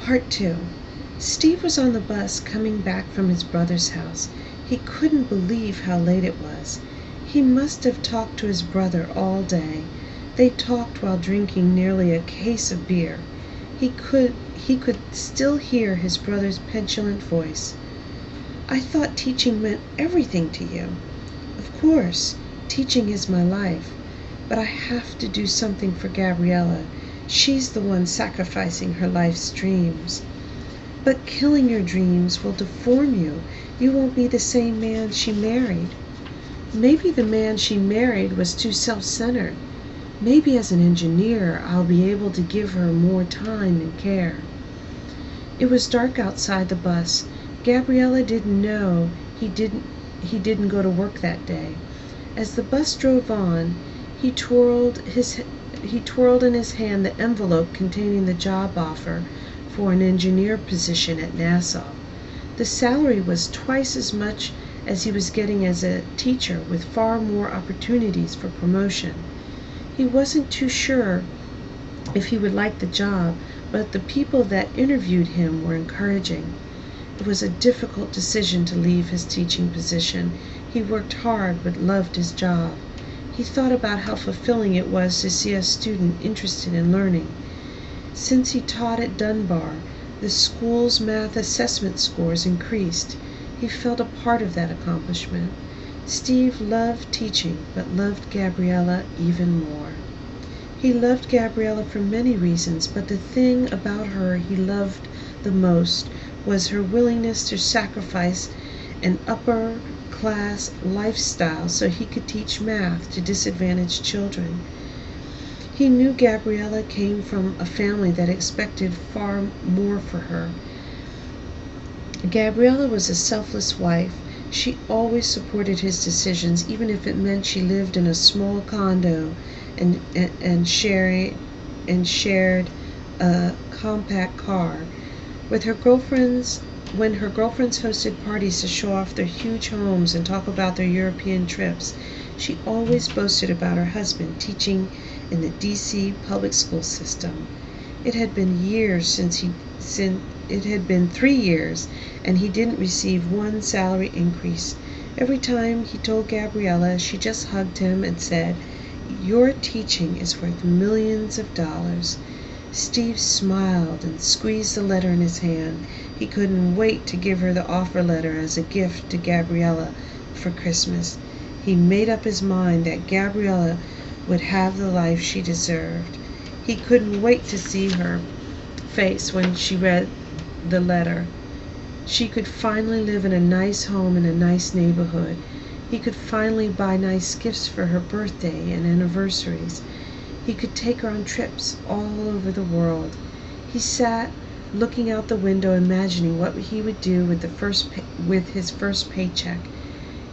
Part 2. Steve was on the bus coming back from his brother's house. He couldn't believe how late it was. He must have talked to his brother all day. They talked while drinking nearly a case of beer. He could still hear his brother's petulant voice. "I thought teaching meant everything to you." "Of course, teaching is my life. But I have to do something for Gabriella. She's the one sacrificing her life's dreams." "But killing your dreams will deform you. You won't be the same man she married." "Maybe the man she married was too self-centered. Maybe as an engineer I'll be able to give her more time and care." It was dark outside the bus. Gabriella didn't know he didn't go to work that day. As the bus drove on, he twirled in his hand the envelope containing the job offer for an engineer position at Nassau. The salary was twice as much as he was getting as a teacher, with far more opportunities for promotion. He wasn't too sure if he would like the job, but the people that interviewed him were encouraging. It was a difficult decision to leave his teaching position. He worked hard but loved his job. He thought about how fulfilling it was to see a student interested in learning. Since he taught at Dunbar, the school's math assessment scores increased. He felt a part of that accomplishment. Steve loved teaching, but loved Gabriella even more. He loved Gabriella for many reasons, but the thing about her he loved the most was her willingness to sacrifice an upper-class lifestyle so he could teach math to disadvantaged children. He knew Gabriella came from a family that expected far more for her. Gabriella was a selfless wife. She always supported his decisions, even if it meant she lived in a small condo and shared a compact car. When her girlfriends hosted parties to show off their huge homes and talk about their European trips, she always boasted about her husband teaching in the D.C. public school system. It had been 3 years, and he didn't receive one salary increase. Every time he told Gabriella, she just hugged him and said, "Your teaching is worth millions of dollars." Steve smiled and squeezed the letter in his hand. He couldn't wait to give her the offer letter as a gift to Gabriella for Christmas. He made up his mind that Gabriella would have the life she deserved. He couldn't wait to see her face when she read the letter. She could finally live in a nice home in a nice neighborhood. He could finally buy nice gifts for her birthday and anniversaries. He could take her on trips all over the world. He sat looking out the window, imagining what he would do with his first paycheck.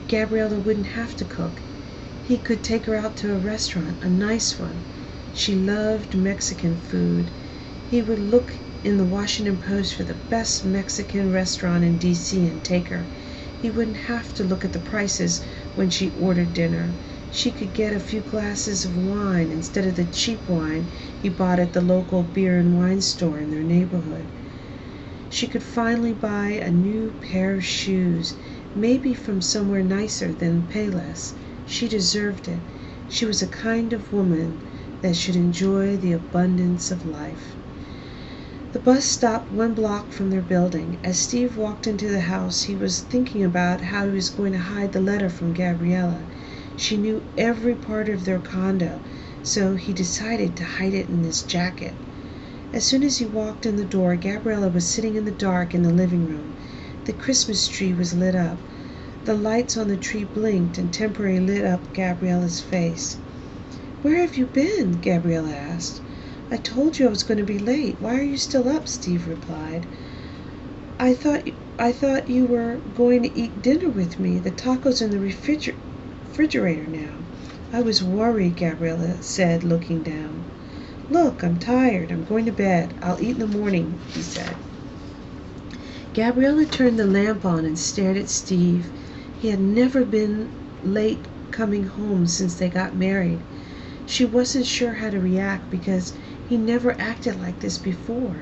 Gabriella wouldn't have to cook. He could take her out to a restaurant, a nice one. She loved Mexican food. He would look in the Washington Post for the best Mexican restaurant in D.C. and take her. He wouldn't have to look at the prices when she ordered dinner. She could get a few glasses of wine instead of the cheap wine he bought at the local beer and wine store in their neighborhood. She could finally buy a new pair of shoes, maybe from somewhere nicer than Payless. She deserved it. She was a kind of woman that should enjoy the abundance of life. The bus stopped 1 block from their building. As Steve walked into the house, he was thinking about how he was going to hide the letter from Gabriella. She knew every part of their condo, so he decided to hide it in his jacket. As soon as he walked in the door, Gabriella was sitting in the dark in the living room. The Christmas tree was lit up. The lights on the tree blinked and temporarily lit up Gabriella's face. "Where have you been?" Gabriella asked. "I told you I was going to be late. Why are you still up?" Steve replied. I thought you were going to eat dinner with me. The taco's in the refrigerator now." "I was worried," Gabriella said, looking down. "Look, I'm tired. I'm going to bed. I'll eat in the morning," he said. Gabriella turned the lamp on and stared at Steve. He had never been late coming home since they got married. She wasn't sure how to react because he never acted like this before.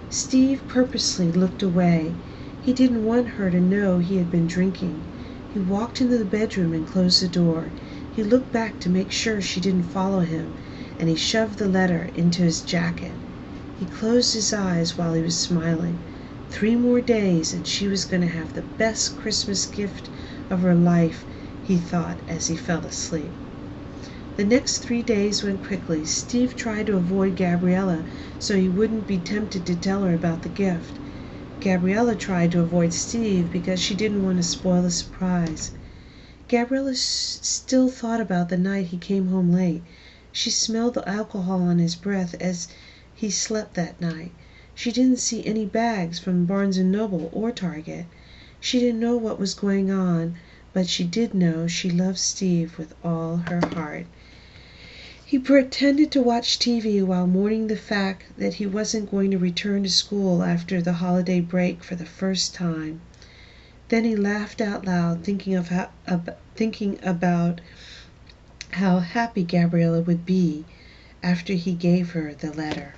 Steve purposely looked away. He didn't want her to know he had been drinking. He walked into the bedroom and closed the door. He looked back to make sure she didn't follow him, and he shoved the letter into his jacket. He closed his eyes while he was smiling. 3 more days and she was going to have the best Christmas gift of her life, he thought as he fell asleep. The next 3 days went quickly. Steve tried to avoid Gabriella so he wouldn't be tempted to tell her about the gift. Gabriella tried to avoid Steve because she didn't want to spoil the surprise. Gabriella still thought about the night he came home late. She smelled the alcohol on his breath as he slept that night. She didn't see any bags from Barnes & Noble or Target. She didn't know what was going on, but she did know she loved Steve with all her heart. He pretended to watch TV while mourning the fact that he wasn't going to return to school after the holiday break for the first time. Then he laughed out loud, thinking about how happy Gabriella would be after he gave her the letter.